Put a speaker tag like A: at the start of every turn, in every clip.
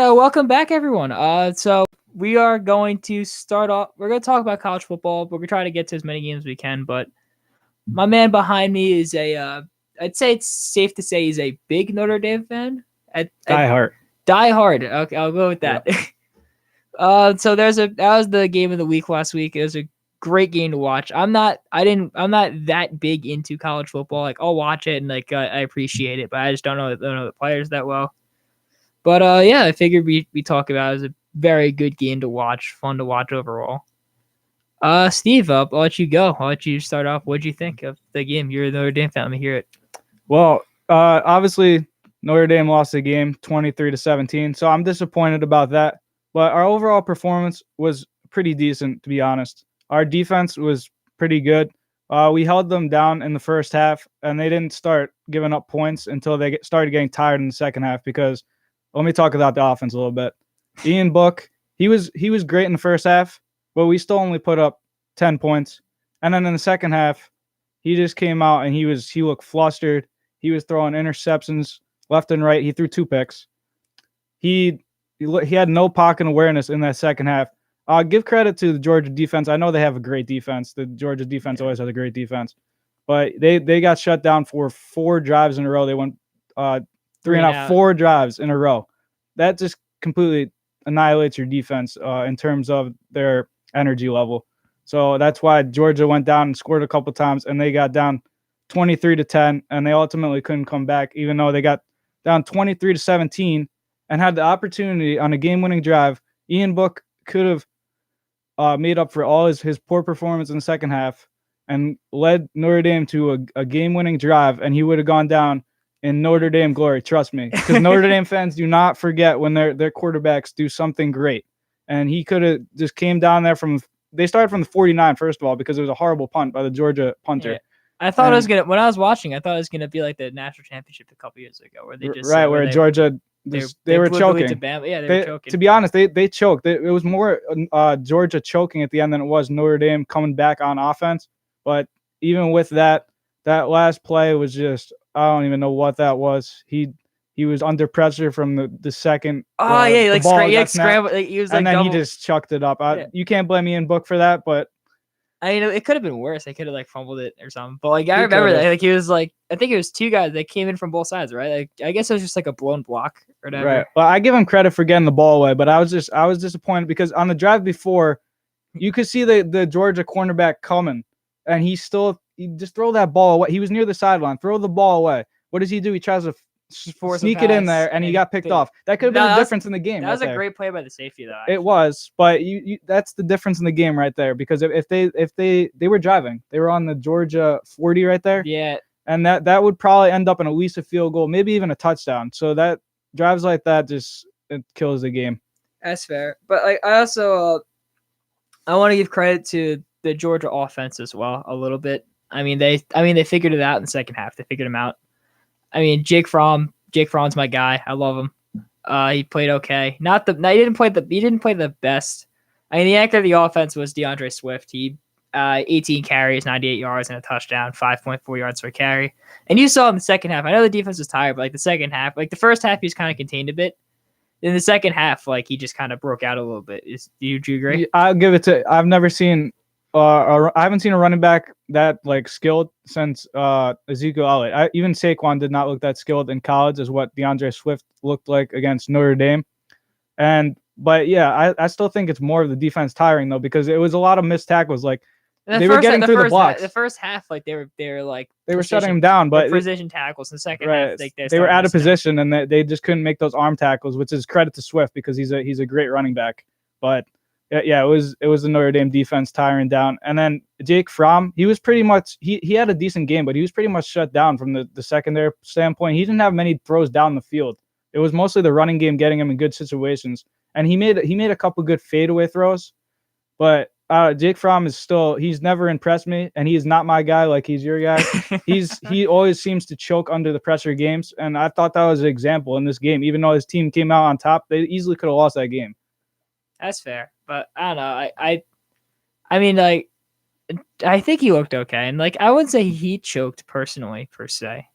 A: Welcome back, everyone. So we are going to start off. We're going to talk about college football, but we're trying to get to as many games as we can. But my man behind me is I'd say it's safe to say he's a big Notre Dame fan.
B: Die hard.
A: Die hard. Okay, I'll go with that.
B: Yep.
A: So that was the game of the week last week. It was a great game to watch. I'm not that big into college football. Like I'll watch it and I appreciate it, but I just don't know the players that well. But yeah, I figured we talk about it as a very good game to watch, fun to watch overall. Steve, I'll let you go. I'll let you start off. What'd you think of the game? You're a Notre Dame fan. Let me hear it.
B: Well, obviously Notre Dame lost the game 23-17, so I'm disappointed about that. But our overall performance was pretty decent, to be honest. Our defense was pretty good. We held them down in the first half, and they didn't start giving up points until they started getting tired in the second half. Because let me talk about the offense a little bit. Ian Book, he was great in the first half, but we still only put up 10 points. And then in the second half, he just came out and he looked flustered. He was throwing interceptions left and right. He threw 2 picks. He had no pocket awareness in that second half. Give credit to the Georgia defense. I know they have a great defense. The Georgia defense always has a great defense. But they got shut down for 4 drives in a row. They went 4 drives in a row. That just completely annihilates your defense in terms of their energy level. So that's why Georgia went down and scored a couple times, and they got down 23-10, and they ultimately couldn't come back, even though they got down 23-17 and had the opportunity on a game-winning drive. Ian Book could have made up for all his poor performance in the second half and led Notre Dame to a game-winning drive, and he would have gone down in Notre Dame glory. Trust me, because Notre Dame fans do not forget when their quarterbacks do something great. And he could have just came down there they started from the 49, first of all, because it was a horrible punt by the Georgia punter.
A: Yeah. I thought when I was watching, I thought it was gonna be like the national championship a couple years ago, where they just
B: where Georgia they were choking.
A: Yeah, they were choking.
B: To be honest, they choked. It was more Georgia choking at the end than it was Notre Dame coming back on offense. But even with that last play was just, I don't even know what that was. He was under pressure from the second.
A: Scrambled. He was
B: and then he just chucked it up. You can't blame Ian Book for that, but
A: I mean, it could have been worse. They could have fumbled it or something. But I remember that. He was I think it was 2 guys that came in from both sides, right? I guess it was just a blown block or whatever.
B: Right. Well, I give him credit for getting the ball away, but I was disappointed because on the drive before, you could see the Georgia cornerback coming, and he just throw that ball away. He was near the sideline. Throw the ball away. What does he do? He tries to sneak it in there, and he got picked off. That could have been the difference in the game.
A: That was a great play by the safety, though.
B: Actually. It was, but that's the difference in the game right there. Because if they were driving, they were on the Georgia 40 right there.
A: Yeah,
B: and that would probably end up in at least a field goal, maybe even a touchdown. So that drives like that it kills the game.
A: That's fair, but I also I want to give credit to the Georgia offense as well a little bit. I mean they figured it out in the second half. They figured him out. I mean, Jake Fromm's my guy. I love him. He played okay. He didn't play the best. I mean, the anchor of the offense was DeAndre Swift. He 18 carries, 98 yards, and a touchdown, 5.4 yards per carry. And you saw in the second half. I know the defense was tired, but the second half, the first half, he was kind of contained a bit. In the second half, he just kind of broke out a little bit. Do you agree?
B: I'll give it to. I've never seen. I haven't seen a running back that skilled since Ezekiel Elliott. Even Saquon did not look that skilled in college as what DeAndre Swift looked like against Notre Dame. But yeah, I still think it's more of the defense tiring though, because it was a lot of missed tackles. They were getting through the blocks.
A: The first half, they were
B: shutting him down, but
A: precision tackles. In the second half,
B: they were out of position and they just couldn't make those arm tackles, which is credit to Swift because he's a great running back. But yeah, it was the Notre Dame defense tiring down. And then Jake Fromm, he was pretty much he had a decent game, but he was pretty much shut down from the secondary standpoint. He didn't have many throws down the field. It was mostly the running game getting him in good situations. And he made a couple good fadeaway throws. But Jake Fromm he's never impressed me, and he is not my guy like he's your guy. He always seems to choke under the pressure games, and I thought that was an example in this game. Even though his team came out on top, they easily could have lost that game.
A: That's fair, but I don't know. I mean, I think he looked okay, and I wouldn't say he choked personally per se.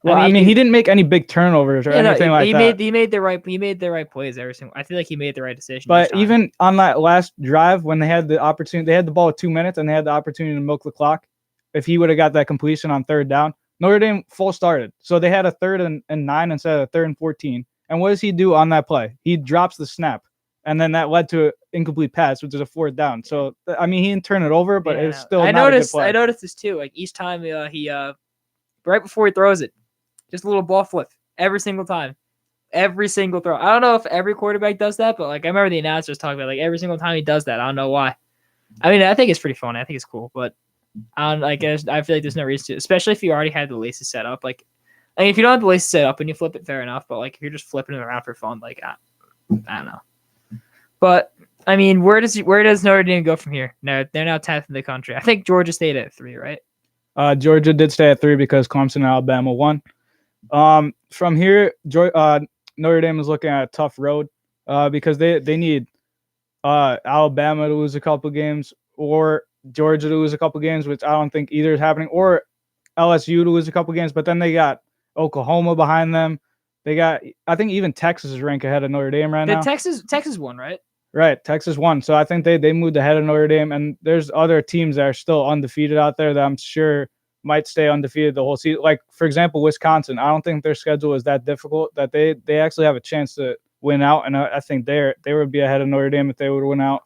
B: Well, I mean, he didn't make any big turnovers or anything like that.
A: He made the right plays every single. I feel like he made the right decision.
B: But even on that last drive, when they had the opportunity, they had the ball with 2 minutes and they had the opportunity to milk the clock. If he would have got that completion on third down, Notre Dame full started. So they had a 3rd and 9 instead of a 3rd and 14. And what does he do on that play? He drops the snap. And then that led to an incomplete pass, which is a 4th down. So, I mean, he didn't turn it over, but it's still not a good play.
A: I noticed this too. Like each time he right before he throws it, just a little ball flip every single time. Every single throw. I don't know if every quarterback does that, but like I remember the announcers talking about like every single time he does that. I don't know why. I mean, I think it's pretty fun. I think it's cool, but I guess I feel like there's no reason to, especially if you already had the laces set up. Like, I mean, if you don't have the laces set up and you flip it, fair enough. But like if you're just flipping it around for fun, like I don't know. But I mean, where does Notre Dame go from here? No, they're now 10th in the country. I think Georgia stayed at 3, right?
B: Georgia did stay at 3 because Clemson and Alabama won. From here, Notre Dame is looking at a tough road because they need Alabama to lose a couple games or Georgia to lose a couple games, which I don't think either is happening, or LSU to lose a couple games. But then they got Oklahoma behind them. They got, I think even Texas is ranked ahead of Notre Dame right now.
A: Texas won, right?
B: Right, Texas won. So I think they moved ahead of Notre Dame, and there's other teams that are still undefeated out there that I'm sure might stay undefeated the whole season. Like, for example, Wisconsin. I don't think their schedule is that difficult that they actually have a chance to win out, and I think they would be ahead of Notre Dame if they would win out.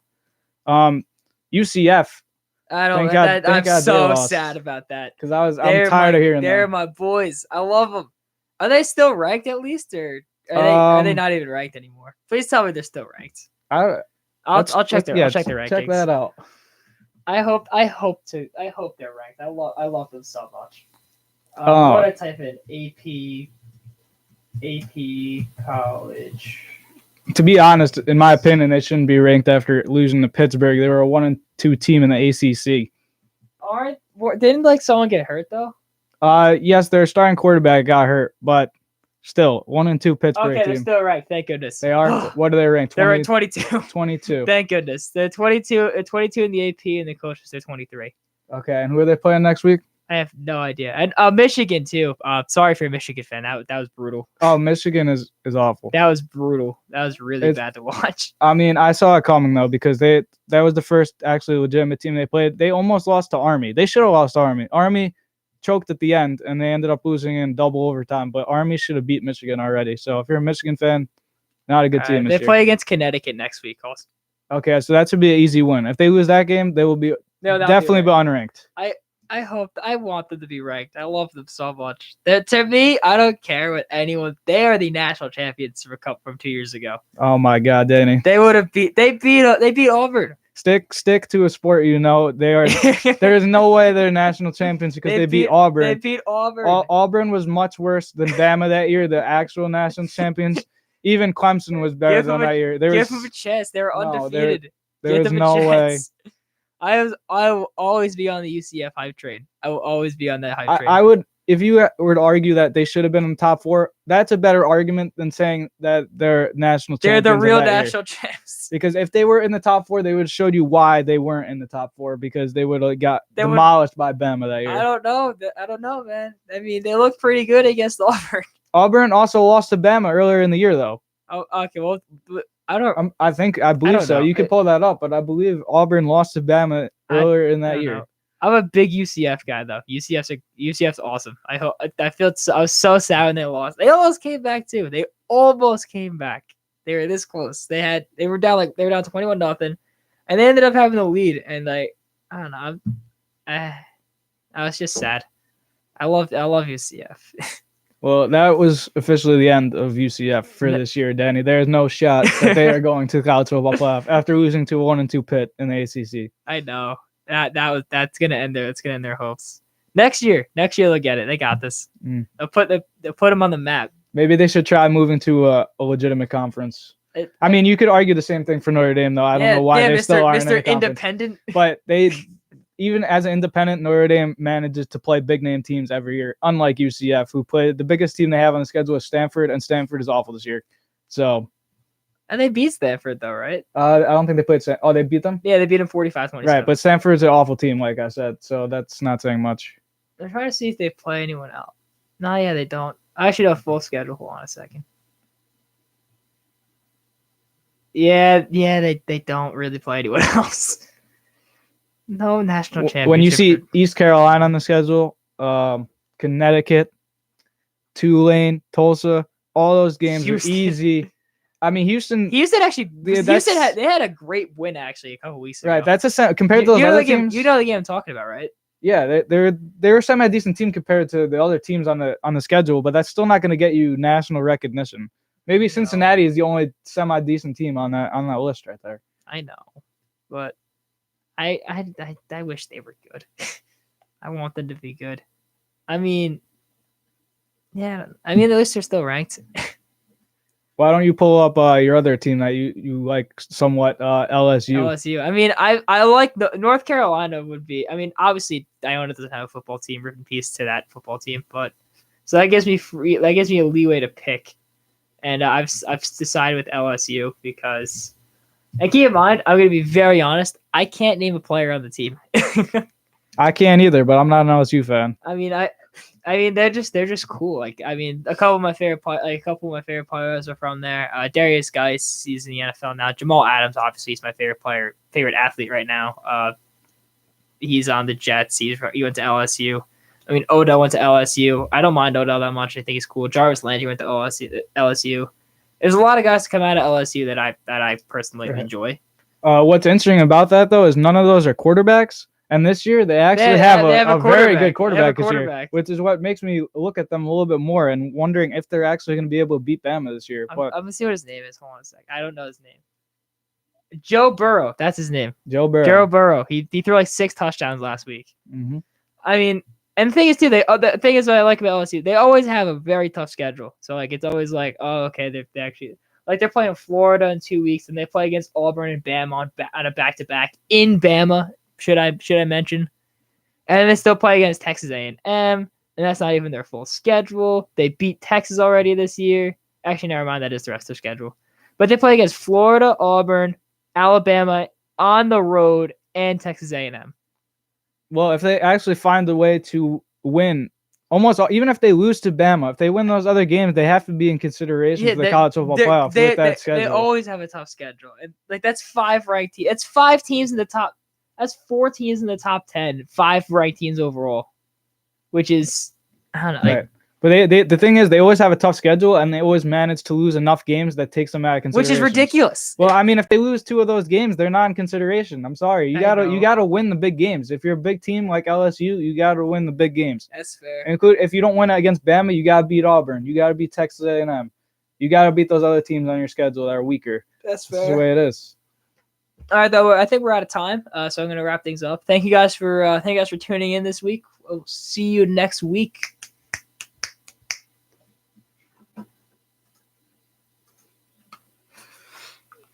B: UCF.
A: I'm so sad about that
B: because I'm tired of hearing
A: they're
B: them.
A: my boys. I love them. Are they still ranked at least, or are they not even ranked anymore? Please tell me they're still ranked. I'll check their rankings.
B: Check that out.
A: I hope they're ranked. I love them so much. I'm gonna type in AP college.
B: To be honest, in my opinion, they shouldn't be ranked after losing to Pittsburgh. They were a 1-2 team in the ACC.
A: Didn't like someone get hurt though?
B: Yes, their starting quarterback got hurt, but still 1-2 Pittsburgh
A: team.
B: team.
A: They're still ranked. Thank goodness.
B: They are. What are they ranked?
A: They're ranked 22.
B: 22.
A: Thank goodness. They're 22 in the AP, and the coaches are 23.
B: Okay, and who are they playing next week?
A: I have no idea. And Michigan too. Sorry for a Michigan fan. That was brutal.
B: Oh, Michigan is awful.
A: That was brutal. That was really bad to watch.
B: I mean, I saw it coming though because that was the first actually legitimate team they played. They almost lost to Army. They should have lost to Army. Army choked at the end and they ended up losing in double overtime. But Army should have beat Michigan already. So if you're a Michigan fan, not a good team.
A: They play against Connecticut next week also.
B: Okay, so that should be an easy win. If they lose that game, they will be definitely be unranked.
A: I want them to be ranked. I love them so much. To me, I don't care what anyone. They are the national champions from 2 years ago.
B: Oh my God, Danny!
A: They would have beat Auburn.
B: Stick to a sport you know. They are. There is no way they're national champions because they beat Auburn.
A: They beat Auburn.
B: Auburn was much worse than Bama that year, the actual national champions. Even Clemson was better than that year.
A: Give them a chance. They were undefeated.
B: There was no way.
A: I will always be on the UCF hype train. I will always be on that hype train.
B: I would, if you were to argue that they should have been in the top 4, that's a better argument than saying that they're national champions.
A: They're the real national champs.
B: Because if they were in the top 4, they would have showed you why they weren't in the top 4 because they would have got demolished by Bama that year.
A: I don't know, man. I mean, they looked pretty good against Auburn.
B: Auburn also lost to Bama earlier in the year, though.
A: Oh, okay. Well, I
B: believe so. You can pull that up, but I believe Auburn lost to Bama earlier in that year.
A: I'm a big UCF guy, though. UCF's awesome. I was so sad when they lost. They almost came back too. They almost came back. They were this close. They were down 21-0, and they ended up having the lead. And I don't know. I was just sad. I love UCF.
B: Well, that was officially the end of UCF for this year, Danny. There is no shot that they are going to the college football playoff after losing to a 1-2 Pitt in the ACC.
A: I know that's gonna end their hopes. Next year they'll get it. They got this. They'll put them on the map.
B: Maybe they should try moving to a legitimate conference. I mean, you could argue the same thing for Notre Dame, though. I don't know why they still aren't in the conference.
A: Independent.
B: But even as an independent, Notre Dame manages to play big name teams every year, unlike UCF, who played the biggest team they have on the schedule is Stanford, and Stanford is awful this year. So,
A: and they beat Stanford though, right?
B: I don't think they played. They beat them.
A: Yeah, they beat them 45-27.
B: Right, but Stanford's an awful team, like I said. So that's not saying much.
A: They're trying to see if they play anyone else. No, yeah, they don't. I should have a full schedule. Hold on a second. Yeah, they don't really play anyone else. No national championship.
B: When you see East Carolina on the schedule, Connecticut, Tulane, Tulsa, all those games
A: Houston.
B: are easy. I mean, Houston
A: actually. Houston had a great win actually a couple weeks ago.
B: Right, that's compared to those other teams.
A: You know the game I'm talking about, right?
B: Yeah, they're a semi-decent team compared to the other teams on the schedule, but that's still not going to get you national recognition. Maybe Cincinnati is the only semi-decent team on that list right there.
A: I know, but I wish they were good. I want them to be good. I mean, yeah, at least they're still ranked.
B: Why don't you pull up your other team that you like somewhat, LSU?
A: LSU. I mean, I like the North Carolina would be. I mean, obviously, Iona doesn't have a football team. Rip in peace to that football team, but so that gives me a leeway to pick, and I've decided with LSU because. And keep in mind, I'm going to be very honest. I can't name a player on the team.
B: I can't either, but I'm not an LSU fan.
A: I mean, they're just cool. Like, I mean, a couple of my favorite players are from there. Darius Geis, he's in the NFL now. Jamal Adams, obviously, is my favorite athlete right now. He's on the Jets. He went to LSU. I mean, Odell went to LSU. I don't mind Odell that much. I think he's cool. Jarvis Landry went to LSU. There's a lot of guys to come out of LSU that I personally enjoy.
B: What's interesting about that though is none of those are quarterbacks, and this year they actually have a very good quarterback this year, which is what makes me look at them a little bit more and wondering if they're actually going to be able to beat Bama this year.
A: I'm gonna see what his name is. Hold on a sec. I don't know his name. Joe Burrow. That's his name.
B: Joe Burrow.
A: He threw like 6 touchdowns last week.
B: Mm-hmm.
A: I mean. And the thing is, too, the thing is what I like about LSU, they always have a very tough schedule. So, like, it's always like, oh, okay, they actually, like, they're playing Florida in 2 weeks, and they play against Auburn and Bama on a back-to-back in Bama, should I mention. And then they still play against Texas A&M, and that's not even their full schedule. They beat Texas already this year. Actually, never mind, that is the rest of their schedule. But they play against Florida, Auburn, Alabama, on the road, and Texas A&M.
B: Well, if they actually find a way to win, even if they lose to Bama, if they win those other games, they have to be in consideration for the college football playoff with that schedule.
A: They always have a tough schedule, and like that's 5 ranked teams. It's 5 teams in the top. That's 4 teams in the top 10. 5 ranked teams overall, which is I don't know.
B: Right. But the thing is, they always have a tough schedule, and they always manage to lose enough games that takes them out of consideration.
A: Which is ridiculous.
B: Well, I mean, if they lose 2 of those games, they're not in consideration. I'm sorry. You gotta win the big games. If you're a big team like LSU, you gotta win the big games.
A: That's fair.
B: If you don't win against Bama, you gotta beat Auburn. You gotta beat Texas A&M. You gotta beat those other teams on your schedule that are weaker.
A: That's fair.
B: That's the way it is.
A: All right, though. I think we're out of time, so I'm gonna wrap things up. Thank you guys for tuning in this week. We'll see you next week.